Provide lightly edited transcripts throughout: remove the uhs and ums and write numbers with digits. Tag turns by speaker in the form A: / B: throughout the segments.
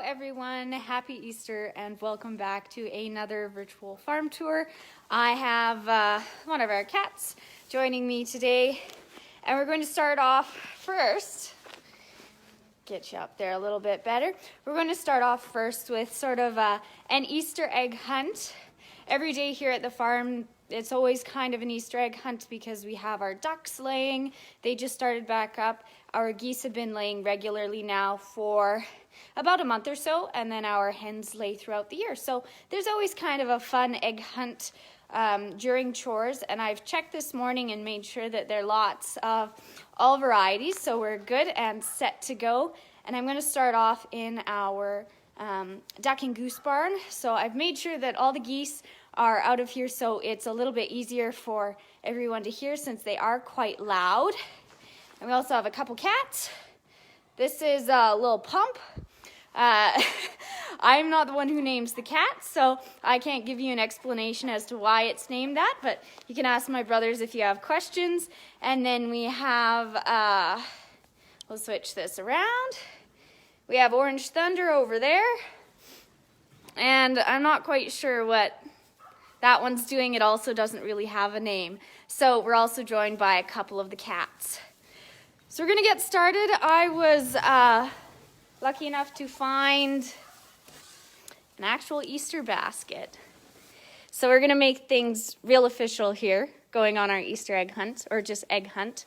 A: everyone, happy Easter and welcome back to another virtual farm tour. I have one of our cats joining me today, and we're going to start off first, get you up there a little bit better. We're going to start off first with sort of an Easter egg hunt. Every day here at the farm, it's always kind of an Easter egg hunt because we have our ducks laying. They just started back up. Our geese have been laying regularly now for about a month or so, and then our hens lay throughout the year. So there's always kind of a fun egg hunt during chores, and I've checked this morning and made sure that there are lots of all varieties, so we're good and set to go. And I'm going to start off in our duck and goose barn. So I've made sure that all the geese are out of here so it's a little bit easier for everyone to hear since they are quite loud. And we also have a couple cats. This is a little Pump. I'm not the one who names the cat, so I can't give you an explanation as to why it's named that, but you can ask my brothers if you have questions. And then we have, we'll switch this around. We have Orange Thunder over there, and I'm not quite sure what that one's doing. It also doesn't really have a name. So we're also joined by a couple of the cats. So we're going to get started. I was lucky enough to find an actual Easter basket. So we're going to make things real official here, going on our Easter egg hunt, or just egg hunt.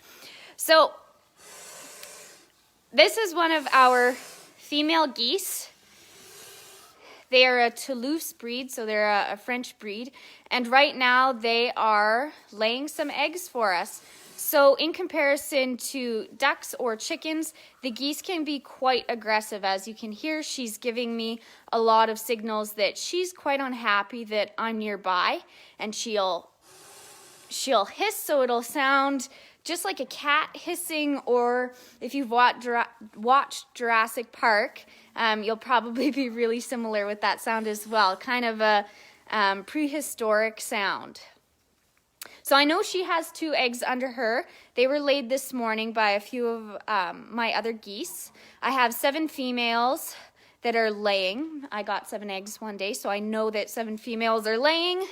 A: So this is one of our female geese. They are a Toulouse breed, so they're a French breed. And right now they are laying some eggs for us. So in comparison to ducks or chickens, the geese can be quite aggressive. As you can hear, she's giving me a lot of signals that she's quite unhappy that I'm nearby. And she'll hiss, so it'll sound just like a cat hissing, or if you've watched Jurassic Park, you'll probably be really similar with that sound as well. Kind of a prehistoric sound. So I know she has 2 eggs under her. They were laid this morning by a few of my other geese. I have 7 females that are laying. I got 7 eggs one day, so I know that 7 females are laying.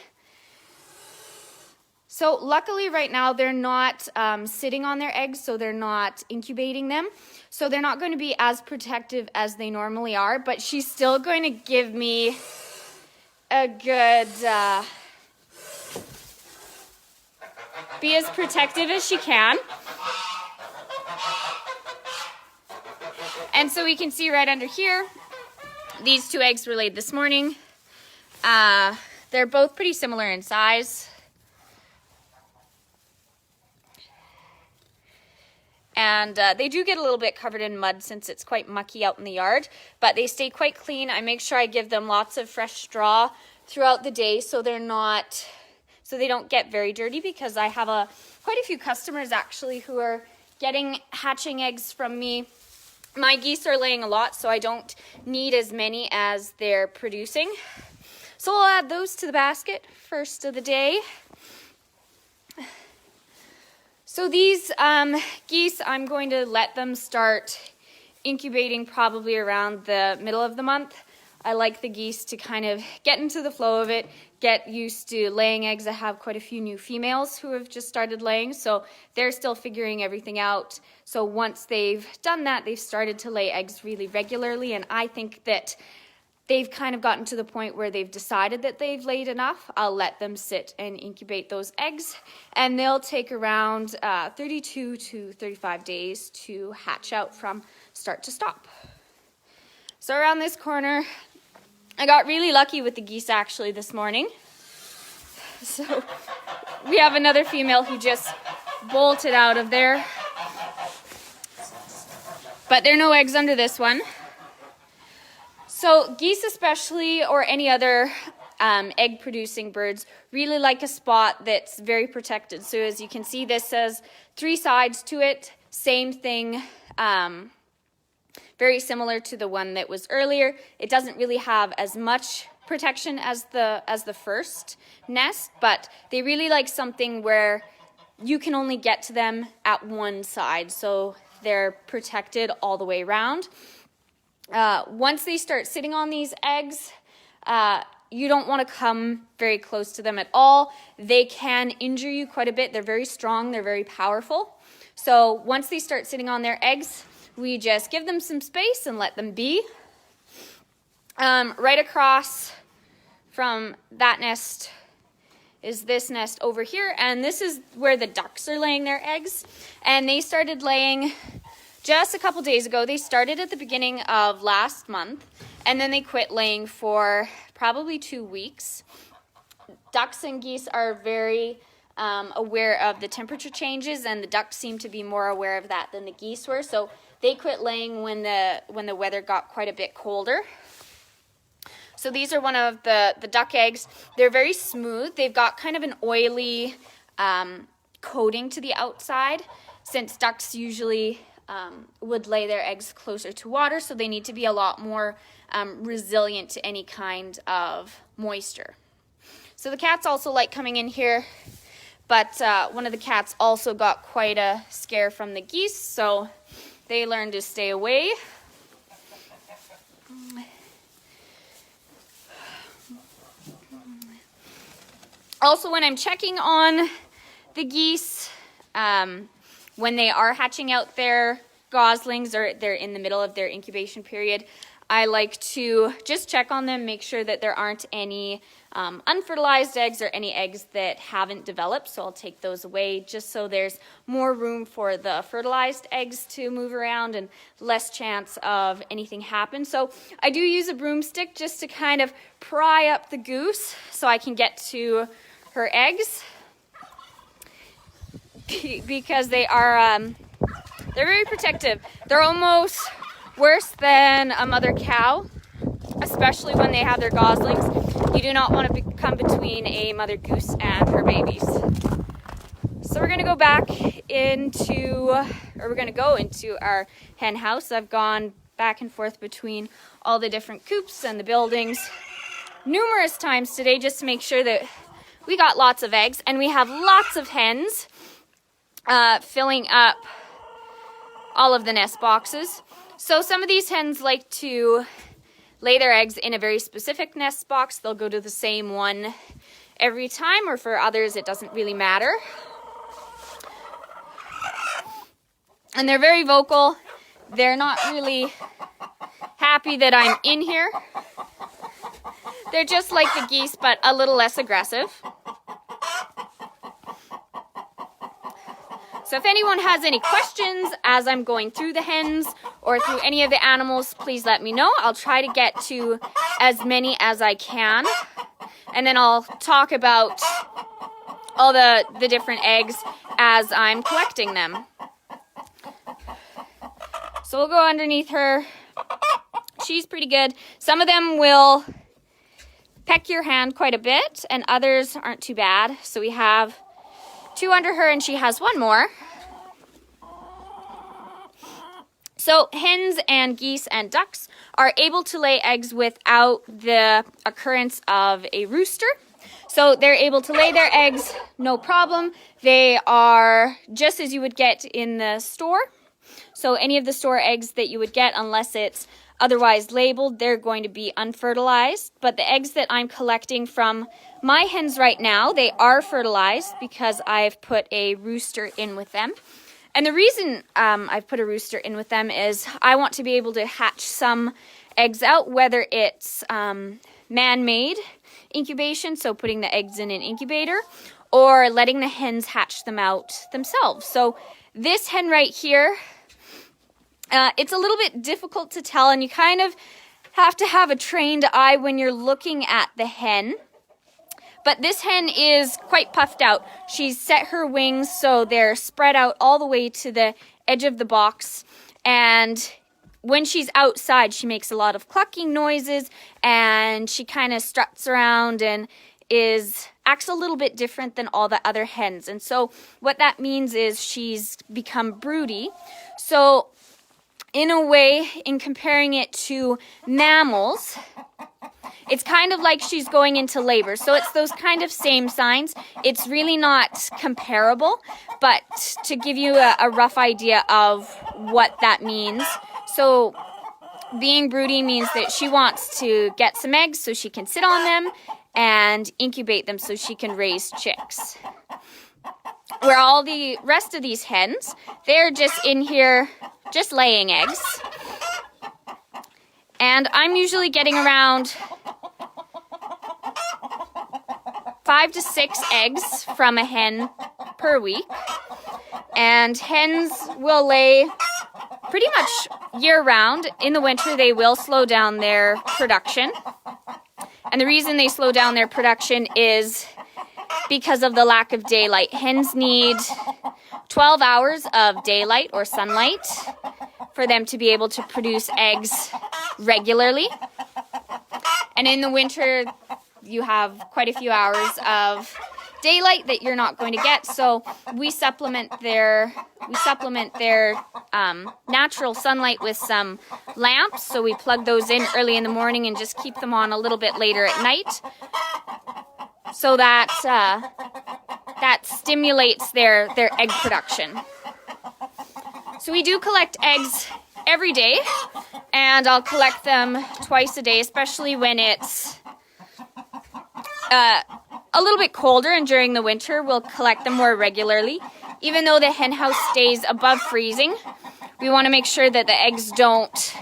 A: So luckily right now they're not sitting on their eggs, so they're not incubating them. So they're not going to be as protective as they normally are, but she's still going to give me a good, be as protective as she can. And so we can see right under here, these 2 eggs were laid this morning. They're both pretty similar in size. And they do get a little bit covered in mud since it's quite mucky out in the yard, but they stay quite clean. I make sure I give them lots of fresh straw throughout the day so they don't get very dirty, because I have quite a few customers actually who are getting hatching eggs from me. My geese are laying a lot, so I don't need as many as they're producing. So I'll add those to the basket first of the day. So these geese, I'm going to let them start incubating probably around the middle of the month. I like the geese to kind of get into the flow of it, get used to laying eggs. I have quite a few new females who have just started laying, so they're still figuring everything out. So once they've done that, they've started to lay eggs really regularly, and I think that they've kind of gotten to the point where they've decided that they've laid enough. I'll let them sit and incubate those eggs, and they'll take around 32 to 35 days to hatch out from start to stop. So around this corner, I got really lucky with the geese actually this morning. So we have another female who just bolted out of there. But there are no eggs under this one. So geese especially, or any other egg-producing birds, really like a spot that's very protected. So as you can see, this says 3 sides to it. Same thing, very similar to the one that was earlier. It doesn't really have as much protection as the first nest, but they really like something where you can only get to them at one side, so they're protected all the way around. once they start sitting on these eggs, you don't want to come very close to them at all. They can injure you quite a bit. They're very strong. They're very powerful. So once they start sitting on their eggs, we just give them some space and let them be. Right across from that nest is this nest over here, and this is where the ducks are laying their eggs. And they started laying just a couple days ago. They started at the beginning of last month, and then they quit laying for probably 2 weeks. Ducks and geese are very aware of the temperature changes, and the ducks seem to be more aware of that than the geese were. So they quit laying when the weather got quite a bit colder. So these are one of the duck eggs. They're very smooth. They've got kind of an oily coating to the outside, since ducks usually would lay their eggs closer to water, so they need to be a lot more resilient to any kind of moisture. So the cats also like coming in here, but one of the cats also got quite a scare from the geese, so they learned to stay away. Also, when I'm checking on the geese, when they are hatching out their goslings or they're in the middle of their incubation period, I like to just check on them, make sure that there aren't any unfertilized eggs or any eggs that haven't developed. So I'll take those away just so there's more room for the fertilized eggs to move around and less chance of anything happen. So I do use a broomstick just to kind of pry up the goose so I can get to her eggs, because they are they're very protective. They're almost worse than a mother cow, especially when they have their goslings. You do not want to come between a mother goose and her babies. So we're going to go back into, or we're going to go into our hen house. I've gone back and forth between all the different coops and the buildings numerous times today just to make sure that we got lots of eggs, and we have lots of hens filling up all of the nest boxes. So some of these hens like to lay their eggs in a very specific nest box. They'll go to the same one every time, or for others it doesn't really matter. And they're very vocal. They're not really happy that I'm in here. They're just like the geese, but a little less aggressive. So if anyone has any questions as I'm going through the hens or through any of the animals, please let me know. I'll try to get to as many as I can. And then I'll talk about all the different eggs as I'm collecting them. So we'll go underneath her. She's pretty good. Some of them will peck your hand quite a bit, and others aren't too bad. So we have 2 under her, and she has 1 more. So hens and geese and ducks are able to lay eggs without the occurrence of a rooster. So they're able to lay their eggs, no problem. They are just as you would get in the store. So any of the store eggs that you would get, unless it's otherwise labeled, they're going to be unfertilized. But the eggs that I'm collecting from my hens right now, they are fertilized because I've put a rooster in with them. And the reason I've put a rooster in with them is I want to be able to hatch some eggs out, whether it's man-made incubation, so putting the eggs in an incubator, or letting the hens hatch them out themselves. So this hen right here, it's a little bit difficult to tell, and you kind of have to have a trained eye when you're looking at the hen. But this hen is quite puffed out. She's set her wings so they're spread out all the way to the edge of the box. And when she's outside, she makes a lot of clucking noises, and she kind of struts around and acts a little bit different than all the other hens. And so what that means is she's become broody. So in a way, in comparing it to mammals, it's kind of like she's going into labor. So it's those kind of same signs. It's really not comparable, but to give you a rough idea of what that means. So being broody means that she wants to get some eggs so she can sit on them and incubate them so she can raise chicks. Where all the rest of these hens, they're just in here just laying eggs. And I'm usually getting around 5 to 6 eggs from a hen per week. And hens will lay pretty much year-round. In the winter, they will slow down their production. And the reason they slow down their production is because of the lack of daylight. Hens need 12 hours of daylight or sunlight for them to be able to produce eggs regularly. And in the winter, you have quite a few hours of daylight that you're not going to get, so we supplement their natural sunlight with some lamps. So we plug those in early in the morning and just keep them on a little bit later at night, so that that stimulates their egg production. So we do collect eggs every day, and I'll collect them twice a day, especially when it's a little bit colder, and during the winter we'll collect them more regularly. Even though the hen house stays above freezing, we want to make sure that the eggs don't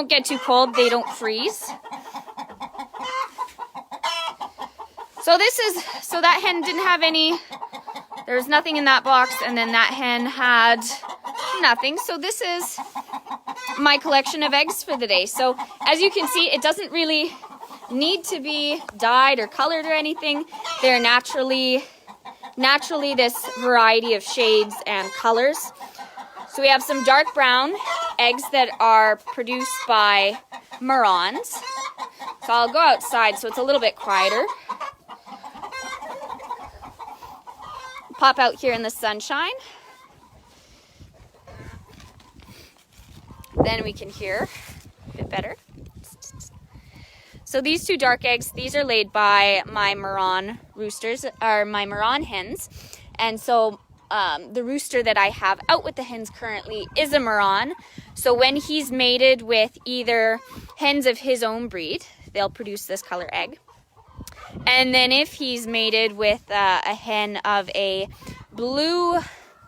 A: get too cold, they don't freeze. So that hen didn't have any, there was nothing in that box, and then that hen had nothing. So this is my collection of eggs for the day. So as you can see, it doesn't really need to be dyed or colored or anything. They're naturally this variety of shades and colors. So we have some dark brown eggs that are produced by Mehran's. So I'll go outside so it's a little bit quieter. Pop out here in the sunshine. Then we can hear a bit better. So these two dark eggs, these are laid by my Mehran roosters, or my Mehran hens. And so the rooster that I have out with the hens currently is a Mehran. So when he's mated with either hens of his own breed, they'll produce this color egg. And then if he's mated with a hen of a blue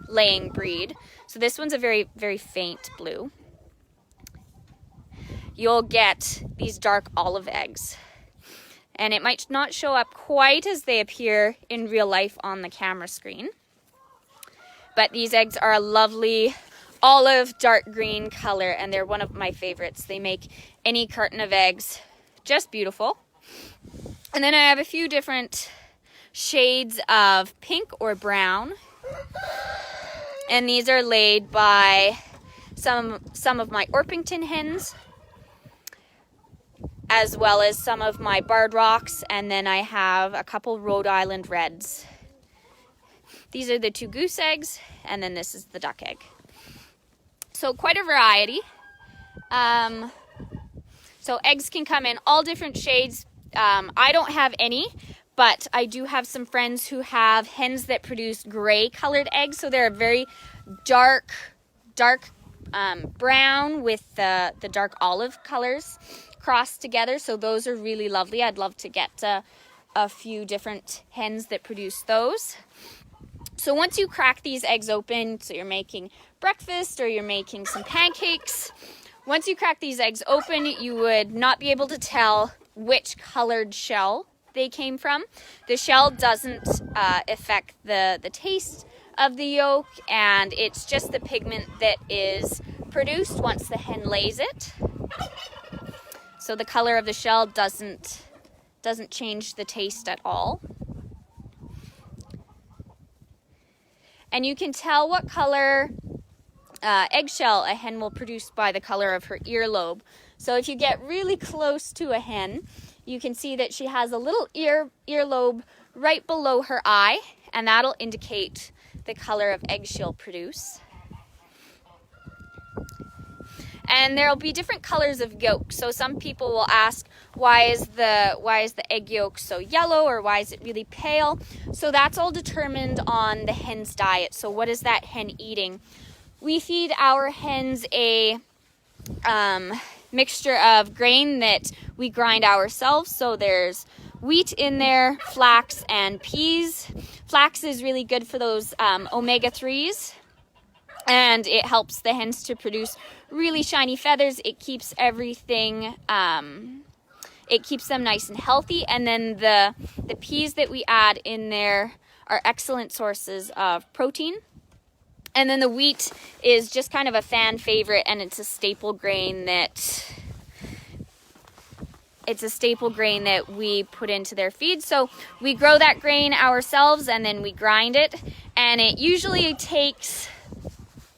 A: laying breed, so this one's a very, very faint blue, you'll get these dark olive eggs. And it might not show up quite as they appear in real life on the camera screen. But these eggs are a lovely olive dark green color, and they're one of my favorites. They make any carton of eggs just beautiful. And then I have a few different shades of pink or brown. And these are laid by some of my Orpington hens, as well as some of my Barred Rocks, and then I have a couple Rhode Island Reds. These are the two goose eggs, and then this is the duck egg. So quite a variety. So eggs can come in all different shades. I don't have any, but I do have some friends who have hens that produce gray colored eggs. So they're very dark brown with the dark olive colors crossed together. So those are really lovely. I'd love to get a few different hens that produce those. So once you crack these eggs open, so you're making breakfast or you're making some pancakes, once you crack these eggs open, you would not be able to tell which colored shell they came from. The shell doesn't affect the taste of the yolk, and it's just the pigment that is produced once the hen lays it. So the color of the shell doesn't change the taste at all. And you can tell what color eggshell a hen will produce by the color of her earlobe. So if you get really close to a hen, you can see that she has a little earlobe right below her eye, and that'll indicate the color of egg she'll produce. And there'll be different colors of yolk. So some people will ask, why is the egg yolk so yellow, or why is it really pale? So that's all determined on the hen's diet. So what is that hen eating? We feed our hens a mixture of grain that we grind ourselves. So there's wheat in there, flax, and peas. Flax is really good for those omega-3s, and it helps the hens to produce really shiny feathers. It keeps everything, it keeps them nice and healthy. And then the peas that we add in there are excellent sources of protein. And then the wheat is just kind of a fan favorite, and it's a staple grain that we put into their feed. So we grow that grain ourselves, and then we grind it. And it usually takes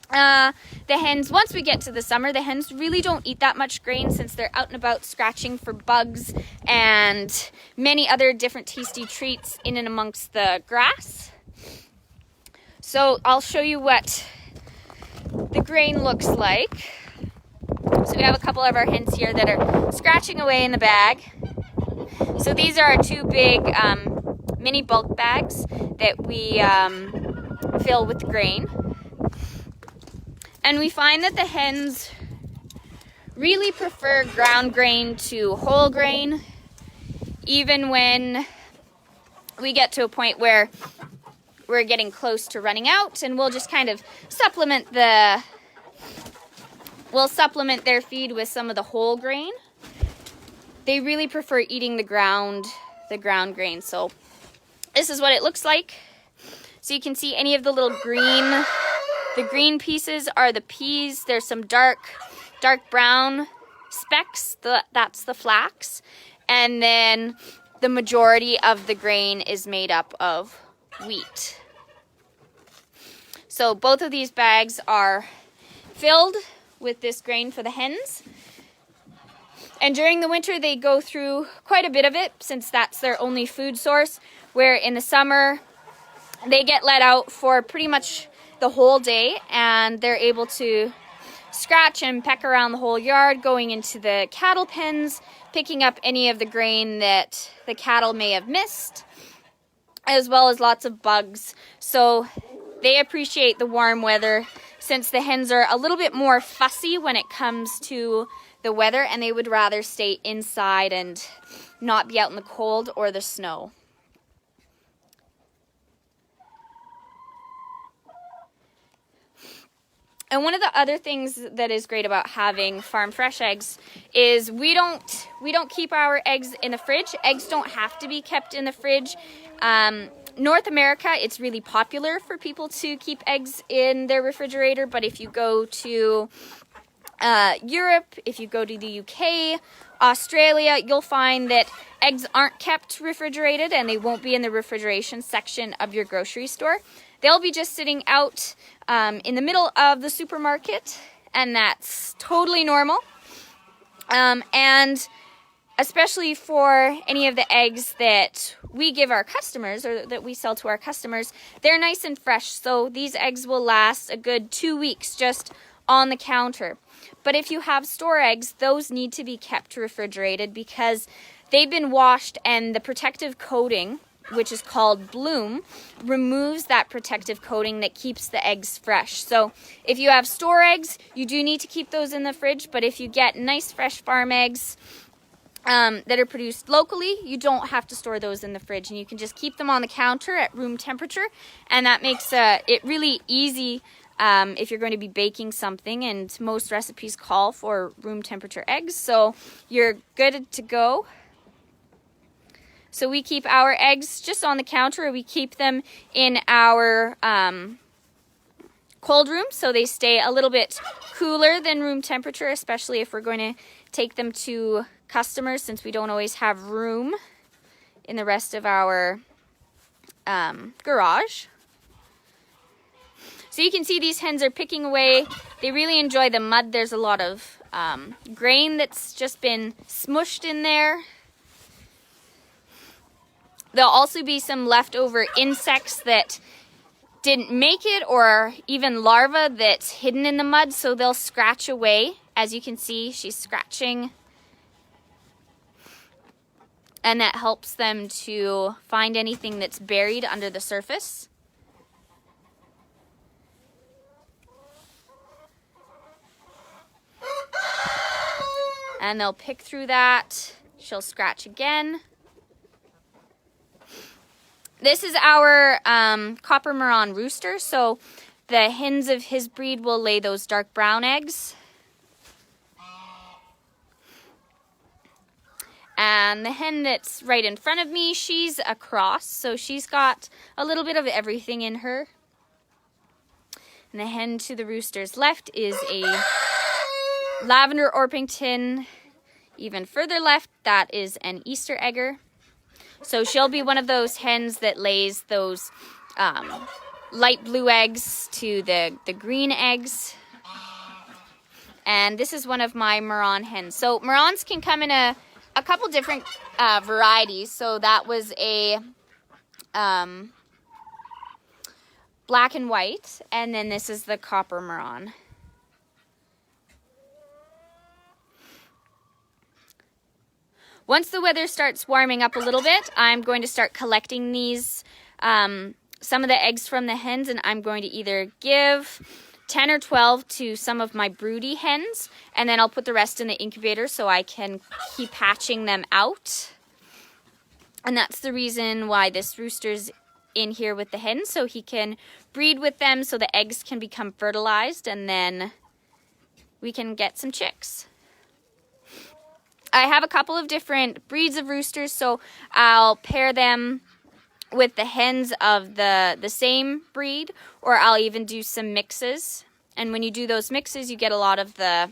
A: the hens, once we get to the summer, the hens really don't eat that much grain since they're out and about scratching for bugs and many other different tasty treats in and amongst the grass. So I'll show you what the grain looks like. So we have a couple of our hens here that are scratching away in the bag. So these are our two big mini bulk bags that we fill with grain. And we find that the hens really prefer ground grain to whole grain, even when we get to a point where we're getting close to running out, and we'll just kind of supplement their feed with some of the whole grain. They really prefer eating the ground grain. So this is what it looks like. So you can see any of the little green, the green pieces are the peas. There's some dark brown specks. That's the flax. And then the majority of the grain is made up of wheat. So both of these bags are filled with this grain for the hens. And during the winter, they go through quite a bit of it since that's their only food source, where in the summer, they get let out for pretty much the whole day, and they're able to scratch and peck around the whole yard, going into the cattle pens, picking up any of the grain that the cattle may have missed, as well as lots of bugs. So they appreciate the warm weather since the hens are a little bit more fussy when it comes to the weather, and they would rather stay inside and not be out in the cold or the snow. And one of the other things that is great about having farm fresh eggs is we don't keep our eggs in the fridge. Eggs don't have to be kept in the fridge. North America, it's really popular for people to keep eggs in their refrigerator, but if you go to Europe, if you go to the UK, Australia, you'll find that eggs aren't kept refrigerated, and they won't be in the refrigeration section of your grocery store. They'll be just sitting out in the middle of the supermarket, and that's totally normal. And especially for any of the eggs that we give our customers or that we sell to our customers, they're nice and fresh. So these eggs will last a good 2 weeks just on the counter. But if you have store eggs, those need to be kept refrigerated because they've been washed, and the protective coating, which is called bloom, removes that protective coating that keeps the eggs fresh. So if you have store eggs, you do need to keep those in the fridge, but if you get nice fresh farm eggs that are produced locally, you don't have to store those in the fridge, and you can just keep them on the counter at room temperature, and that makes it really easy if you're going to be baking something, and most recipes call for room temperature eggs, so you're good to go. So we keep our eggs just on the counter. We keep them in our cold room so they stay a little bit cooler than room temperature, especially if we're going to take them to customers, since we don't always have room in the rest of our garage. So you can see these hens are picking away. They really enjoy the mud. There's a lot of grain that's just been smushed in there. There'll also be some leftover insects that didn't make it, or even larvae that's hidden in the mud, so they'll scratch away. As you can see, she's scratching, and that helps them to find anything that's buried under the surface. and they'll pick through that. She'll scratch again. This is our copper Mehran rooster, so the hens of his breed will lay those dark brown eggs. And the hen that's right in front of me, she's a cross, so she's got a little bit of everything in her. And the hen to the rooster's left is a lavender Orpington. Even further left, that is an Easter egger. So she'll be one of those hens that lays those light blue eggs to the green eggs. And this is one of my Mehran hens. So Mehrans can come in a couple different varieties. So that was a black and white, and then this is the copper Mehran. Once the weather starts warming up a little bit, I'm going to start collecting these, some of the eggs from the hens, and I'm going to either give 10 or 12 to some of my broody hens, and then I'll put the rest in the incubator so I can keep hatching them out. And that's the reason why this rooster's in here with the hens, so he can breed with them so the eggs can become fertilized, and then we can get some chicks. I have a couple of different breeds of roosters, so I'll pair them with the hens of the same breed, or I'll even do some mixes. And when you do those mixes, you get a lot of the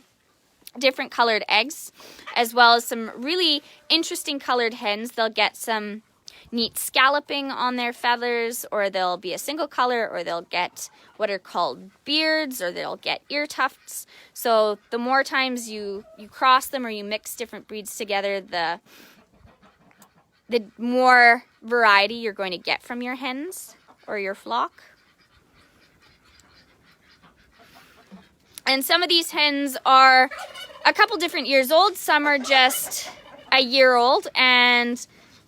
A: different colored eggs, as well as some really interesting colored hens. They'll get some neat scalloping on their feathers, or they'll be a single color, or they'll get what are called beards, or they'll get ear tufts. So the more times you cross them or you mix different breeds together, the more variety you're going to get from your hens or your flock. And some of these hens are a couple different years old. Some are just a year old, and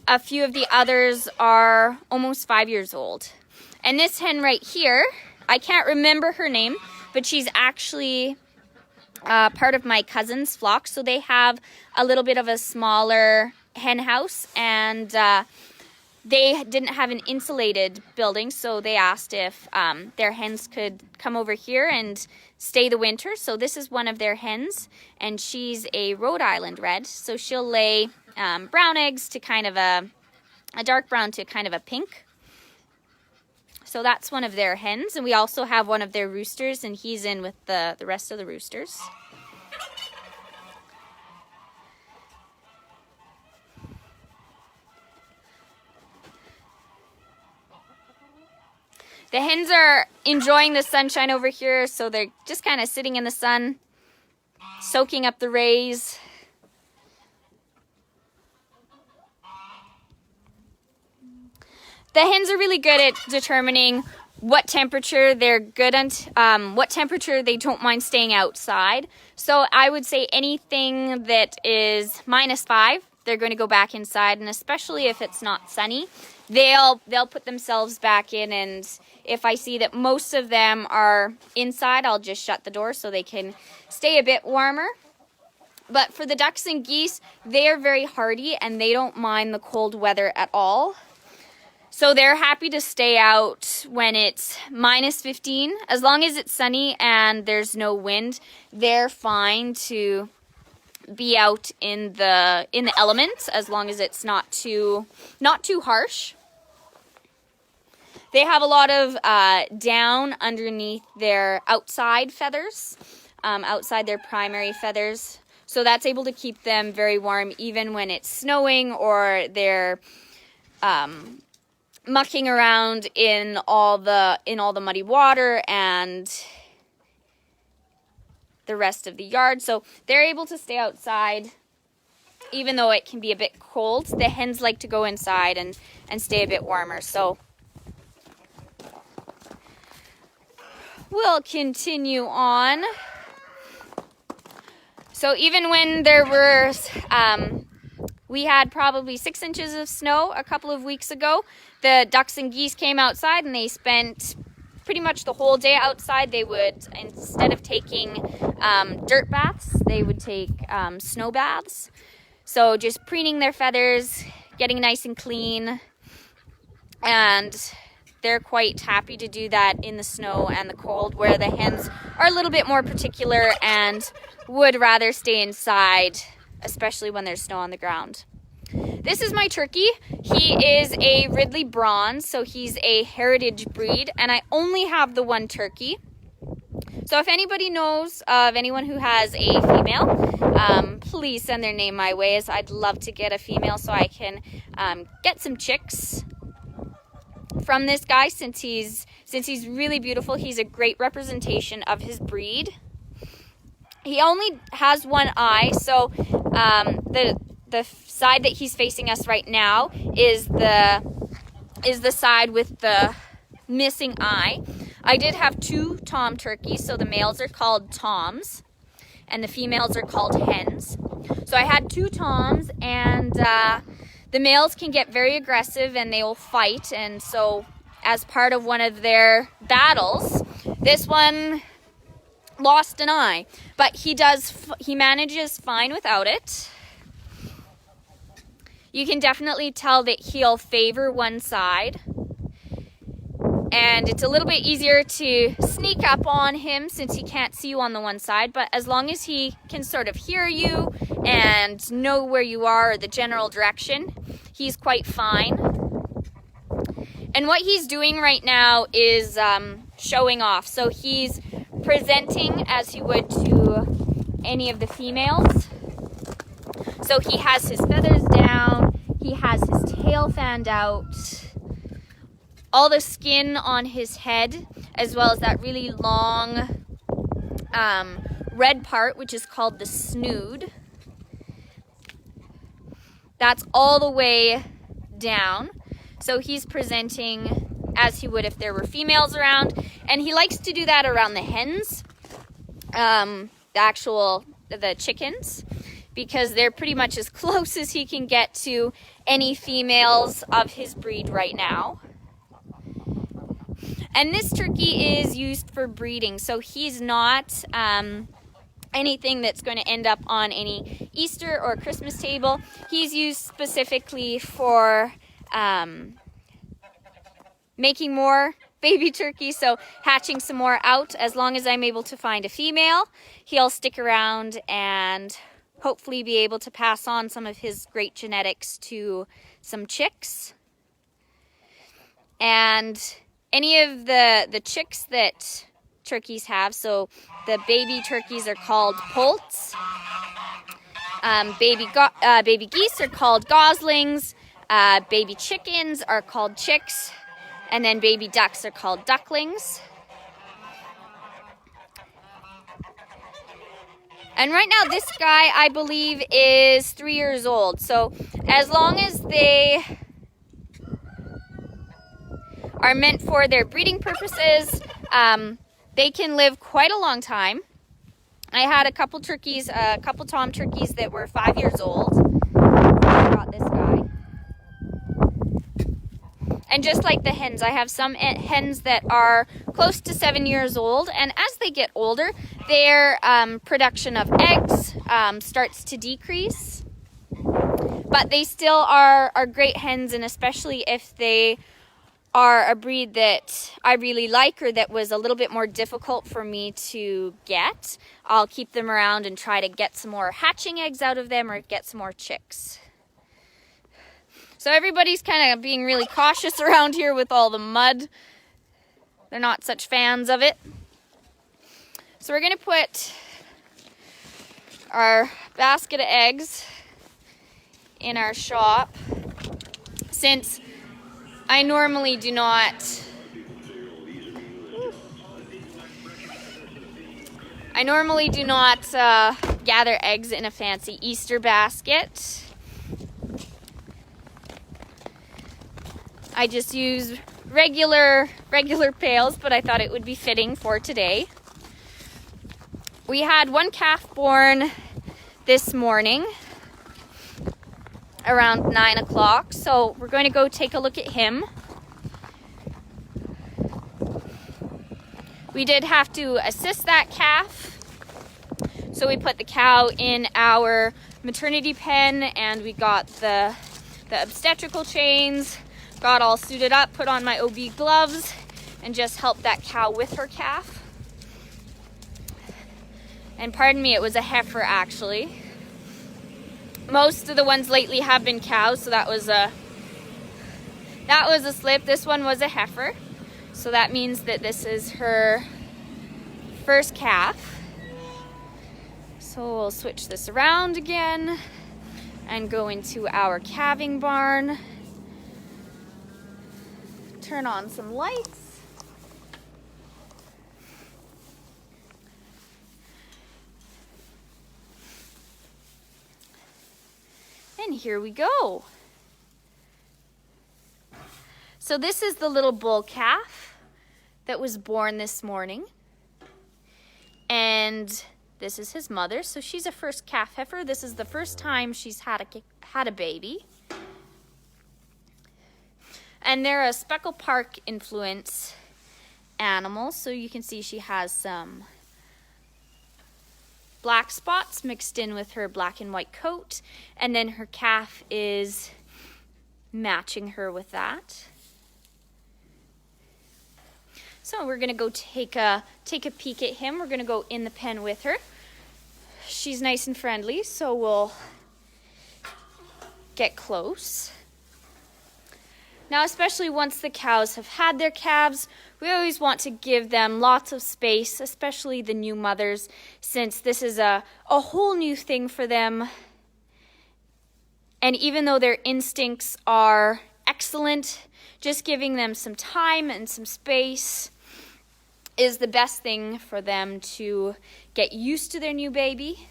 A: a few of the others are almost 5 years old. And this hen right here, I can't remember her name, but she's actually part of my cousin's flock. So they have a little bit of a smaller hen house, and they didn't have an insulated building, so they asked if their hens could come over here and stay the winter. So this is one of their hens, and she's a Rhode Island red. So she'll lay brown eggs to kind of a dark brown to kind of a pink. So that's one of their hens, and we also have one of their roosters, and he's in with the rest of the roosters. The hens are enjoying the sunshine over here, so they're just kind of sitting in the sun, soaking up the rays. The hens are really good at determining what temperature they're good at, what temperature they don't mind staying outside. So I would say anything that is -5, they're going to go back inside, and especially if it's not sunny, they'll put themselves back in. And if I see that most of them are inside, I'll just shut the door so they can stay a bit warmer. But for the ducks and geese, they are very hardy, and they don't mind the cold weather at all. So they're happy to stay out when it's -15. As long as it's sunny and there's no wind, they're fine to be out in the elements, as long as it's not too harsh. They have a lot of down underneath their outside feathers, outside their primary feathers. So that's able to keep them very warm even when it's snowing, or they're mucking around in all the muddy water and the rest of the yard. So they're able to stay outside even though it can be a bit cold. The hens like to go inside and stay a bit warmer. So we'll continue on. So even when there were we had probably 6 inches of snow a couple of weeks ago, the ducks and geese came outside, and they spent pretty much the whole day outside. They would, instead of taking dirt baths, they would take snow baths. So just preening their feathers, getting nice and clean, and they're quite happy to do that in the snow and the cold, where the hens are a little bit more particular and would rather stay inside, especially when there's snow on the ground. This is my turkey. He is a Ridley Bronze, so he's a heritage breed, and I only have the one turkey. So if anybody knows of anyone who has a female, please send their name my way, as I'd love to get a female so I can get some chicks from this guy, since he's really beautiful. He's a great representation of his breed. He only has one eye, so the side that he's facing us right now is the side with the missing eye. I did have 2 tom turkeys, so the males are called toms and the females are called hens. So I had 2 toms, and the males can get very aggressive and they will fight, and so as part of one of their battles, this one lost an eye, but he manages fine without it. You can definitely tell that he'll favor one side, and it's a little bit easier to sneak up on him since he can't see you on the one side, but as long as he can sort of hear you and know where you are or the general direction, he's quite fine. And what he's doing right now is showing off. So he's presenting as he would to any of the females. So he has his feathers down, he has his tail fanned out, all the skin on his head, as well as that really long red part, which is called the snood. That's all the way down. So he's presenting as he would if there were females around, and he likes to do that around the hens, the chickens, because they're pretty much as close as he can get to any females of his breed right now. And this turkey is used for breeding, so he's not anything that's going to end up on any Easter or Christmas table. He's used specifically for making more baby turkeys, so hatching some more out. As long as I'm able to find a female, he'll stick around and hopefully be able to pass on some of his great genetics to some chicks. And any of the chicks that turkeys have, so the baby turkeys are called poults, baby geese are called goslings, baby chickens are called chicks, and then baby ducks are called ducklings. And right now this guy, I believe, is 3 years old. So as long as they are meant for their breeding purposes, they can live quite a long time. I had a couple tom turkeys that were 5 years old. I got this guy. And just like the hens, I have some hens that are close to 7 years old, and as they get older, their production of eggs starts to decrease. But they still are great hens, and especially if they are a breed that I really like or that was a little bit more difficult for me to get, I'll keep them around and try to get some more hatching eggs out of them or get some more chicks. So everybody's kind of being really cautious around here with all the mud. They're not such fans of it. So we're going to put our basket of eggs in our shop, since I normally do not gather eggs in a fancy Easter basket. I just use regular pails, but I thought it would be fitting for today. We had one calf born this morning around 9 o'clock, so we're going to go take a look at him. we did have to assist that calf. So we put the cow in our maternity pen, and we got the obstetrical chains, got all suited up, put on my OB gloves, and just helped that cow with her calf. And pardon me, it was a heifer actually. Most of the ones lately have been cows, so that was a slip. This one was a heifer. So that means that this is her first calf. So we'll switch this around again and go into our calving barn. Turn on some lights. And here we go. So this is the little bull calf that was born this morning. And this is his mother. So she's a first calf heifer. This is the first time she's had a baby. And they're a Speckle Park influence animal. So you can see she has some black spots mixed in with her black and white coat. And then her calf is matching her with that. So we're gonna go take a peek at him. We're gonna go in the pen with her. She's nice and friendly, so we'll get close. Now, especially once the cows have had their calves, we always want to give them lots of space, especially the new mothers, since this is a whole new thing for them. And even though their instincts are excellent, just giving them some time and some space is the best thing for them to get used to their new baby.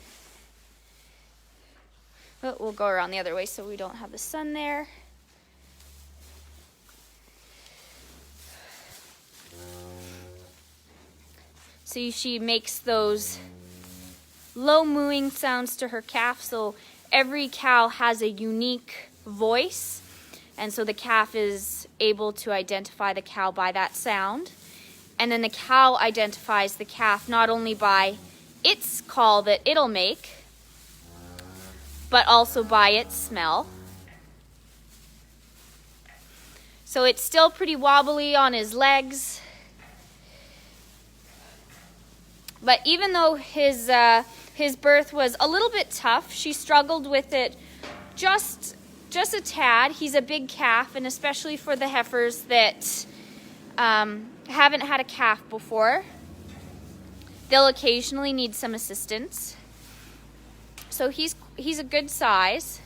A: But we'll go around the other way so we don't have the sun there. See, she makes those low mooing sounds to her calf, so every cow has a unique voice, and so the calf is able to identify the cow by that sound. And then the cow identifies the calf not only by its call that it'll make, but also by its smell. So it's still pretty wobbly on his legs. But even though his birth was a little bit tough, she struggled with it just a tad. He's a big calf, and especially for the heifers that haven't had a calf before, they'll occasionally need some assistance. So he's a good size.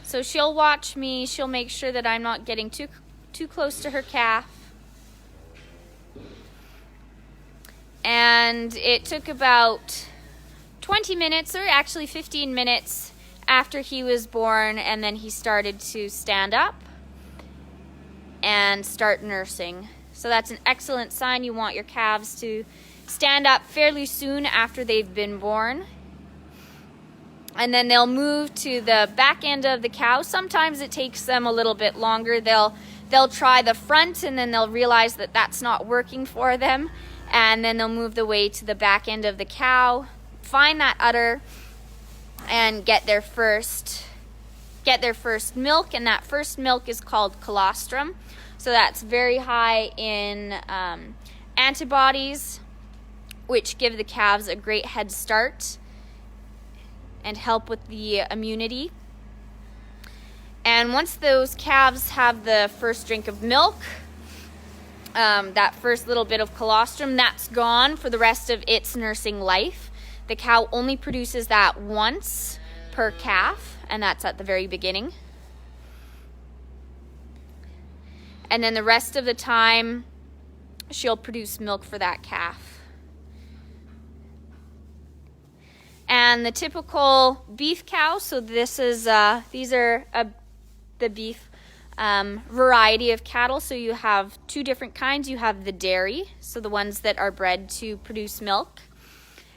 A: So she'll watch me. She'll make sure that I'm not getting too close to her calf. And it took about 20 minutes, or actually 15 minutes, after he was born, and then he started to stand up and start nursing. So that's an excellent sign. You want your calves to stand up fairly soon after they've been born. And then they'll move to the back end of the cow. Sometimes it takes them a little bit longer. They'll try the front, and then they'll realize that that's not working for them. And then they'll move the way to the back end of the cow, find that udder, and get their first milk. And that first milk is called colostrum. So that's very high in antibodies, which give the calves a great head start and help with the immunity. And once those calves have the first drink of milk, that first little bit of colostrum, that's gone for the rest of its nursing life. The cow only produces that once per calf, and that's at the very beginning. And then the rest of the time, she'll produce milk for that calf. And the typical beef cow, so these are the beef variety of cattle. So you have two different kinds. You have the dairy, so the ones that are bred to produce milk.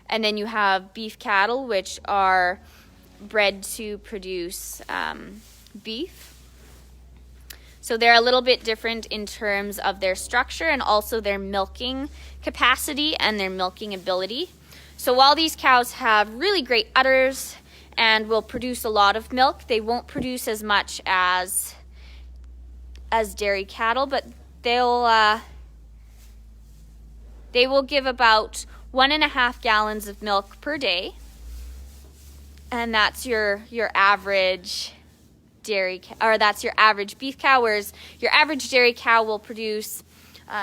A: And then you have beef cattle, which are bred to produce beef. So they're a little bit different in terms of their structure and also their milking capacity and their milking ability. So while these cows have really great udders and will produce a lot of milk, they won't produce as much as dairy cattle, but they will give about 1.5 gallons of milk per day, and that's your average that's your average beef cow, whereas your average dairy cow will produce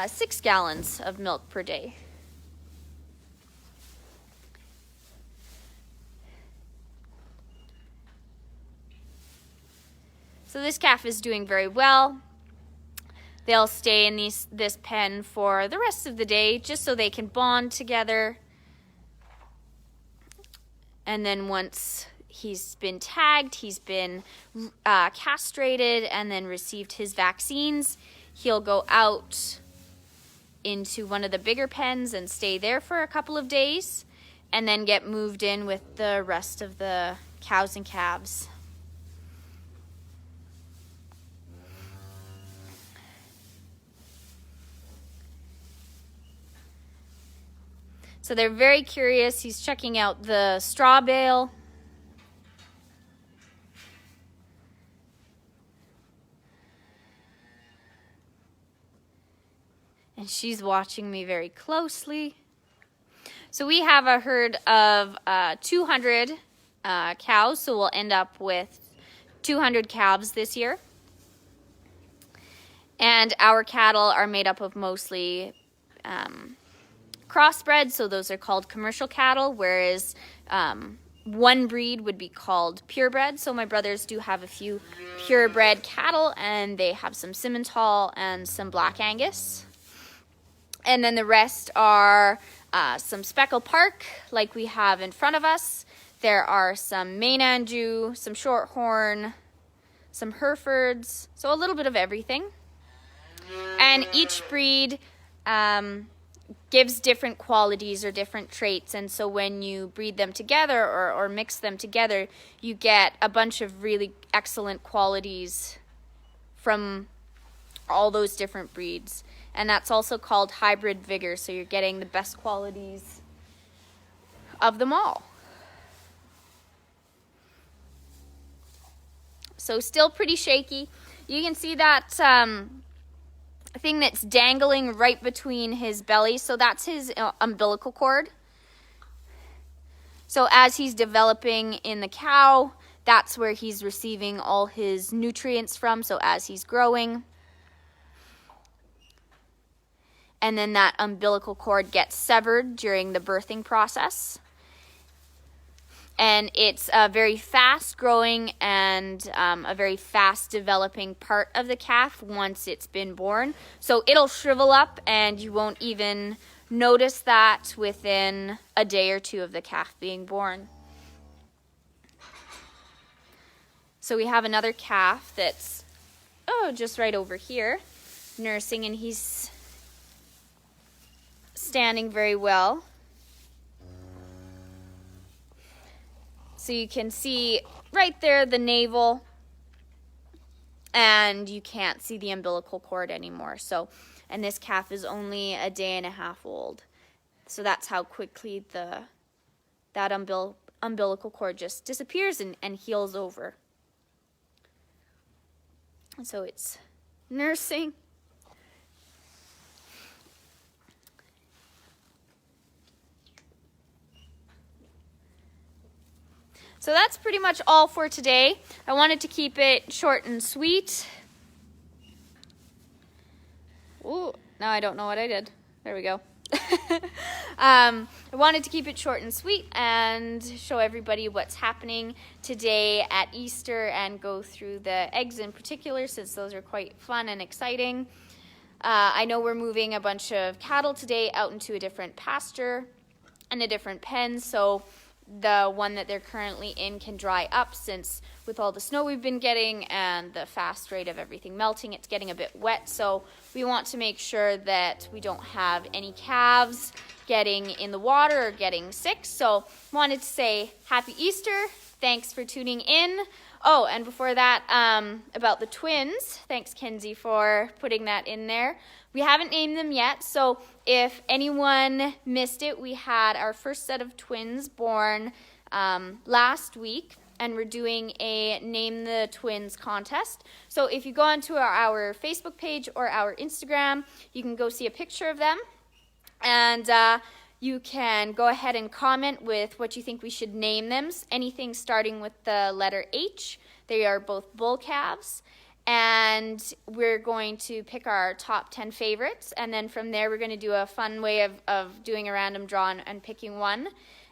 A: 6 gallons of milk per day. So this calf is doing very well. They'll stay in this pen for the rest of the day just so they can bond together. And then once he's been tagged, he's been castrated, and then received his vaccines, he'll go out into one of the bigger pens and stay there for a couple of days, and then get moved in with the rest of the cows and calves. So they're very curious. He's checking out the straw bale. And she's watching me very closely. So we have a herd of 200 cows, so we'll end up with 200 calves this year. And our cattle are made up of mostly crossbred, so those are called commercial cattle, whereas one breed would be called purebred. So my brothers do have a few purebred cattle, and they have some Simmental and some Black Angus. And then the rest are some Speckled Park, like we have in front of us. There are some Mehran Jew, some Shorthorn, some Herefords, so a little bit of everything. And each breed gives different qualities or different traits, and so when you breed them together or mix them together, you get a bunch of really excellent qualities from all those different breeds. And that's also called hybrid vigor, so you're getting the best qualities of them all. So still pretty shaky. You can see that thing that's dangling right between his belly, so that's his umbilical cord. So as he's developing in the cow, that's where he's receiving all his nutrients from, so as he's growing. And then that umbilical cord gets severed during the birthing process. And it's a very fast growing and a very fast developing part of the calf once it's been born. So it'll shrivel up, and you won't even notice that within a day or two of the calf being born. So we have another calf that's just right over here nursing, and he's standing very well. So you can see right there the navel, and you can't see the umbilical cord anymore. So, and this calf is only a day and a half old. So that's how quickly that umbilical cord just disappears and heals over. And so it's nursing. So that's pretty much all for today. I wanted to keep it short and sweet. Ooh, now I don't know what I did. There we go. I wanted to keep it short and sweet and show everybody what's happening today at Easter and go through the eggs in particular, since those are quite fun and exciting. I know we're moving a bunch of cattle today out into a different pasture and a different pen, so the one that they're currently in can dry up, since with all the snow we've been getting and the fast rate of everything melting, it's getting a bit wet. So we want to make sure that we don't have any calves getting in the water or getting sick. So wanted to say Happy Easter. Thanks for tuning in. Oh, and before that, about the twins, thanks Kenzie for putting that in there. We haven't named them yet, so if anyone missed it, we had our first set of twins born last week, and we're doing a Name the Twins contest. So if you go onto our Facebook page or our Instagram, you can go see a picture of them, and you can go ahead and comment with what you think we should name them. Anything starting with the letter H. They are both bull calves. And we're going to pick our top 10 favorites. And then from there, we're going to do a fun way of doing a random draw and picking one.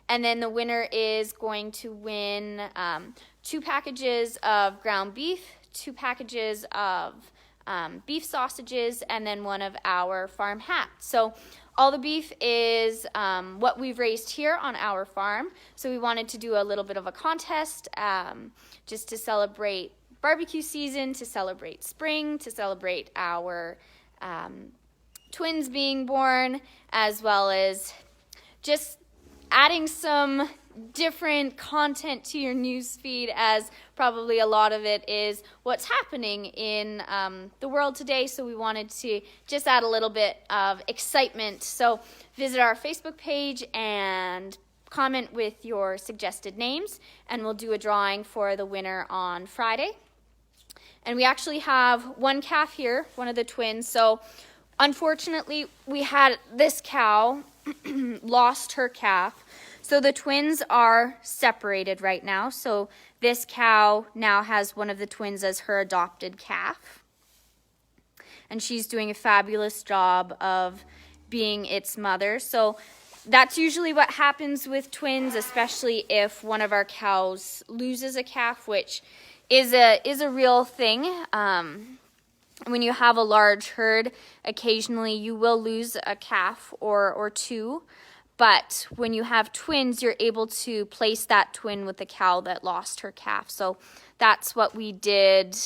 A: And then the winner is going to win 2 packages of ground beef, 2 packages of beef sausages, and then one of our farm hats. So all the beef is what we've raised here on our farm. So we wanted to do a little bit of a contest just to celebrate barbecue season, to celebrate spring, to celebrate our twins being born, as well as just adding some different content to your news feed, as probably a lot of it is what's happening in the world today. So we wanted to just add a little bit of excitement. So visit our Facebook page and comment with your suggested names, and we'll do a drawing for the winner on Friday. And we actually have one calf here, one of the twins. So unfortunately, we had this cow lost her calf. So the twins are separated right now. So this cow now has one of the twins as her adopted calf. And she's doing a fabulous job of being its mother. So that's usually what happens with twins, especially if one of our cows loses a calf, which is a real thing. When you have a large herd, occasionally you will lose a calf or two. But when you have twins, you're able to place that twin with the cow that lost her calf. So that's what we did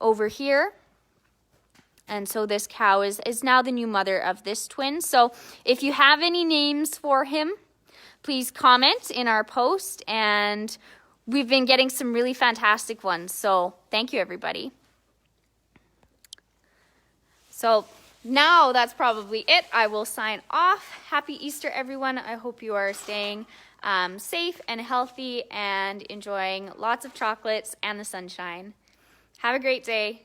A: over here. And so this cow is now the new mother of this twin. So if you have any names for him, please comment in our post. And we've been getting some really fantastic ones. So thank you, everybody. So now that's probably it. I will sign off. Happy Easter, everyone. I hope you are staying safe and healthy and enjoying lots of chocolates and the sunshine. Have a great day.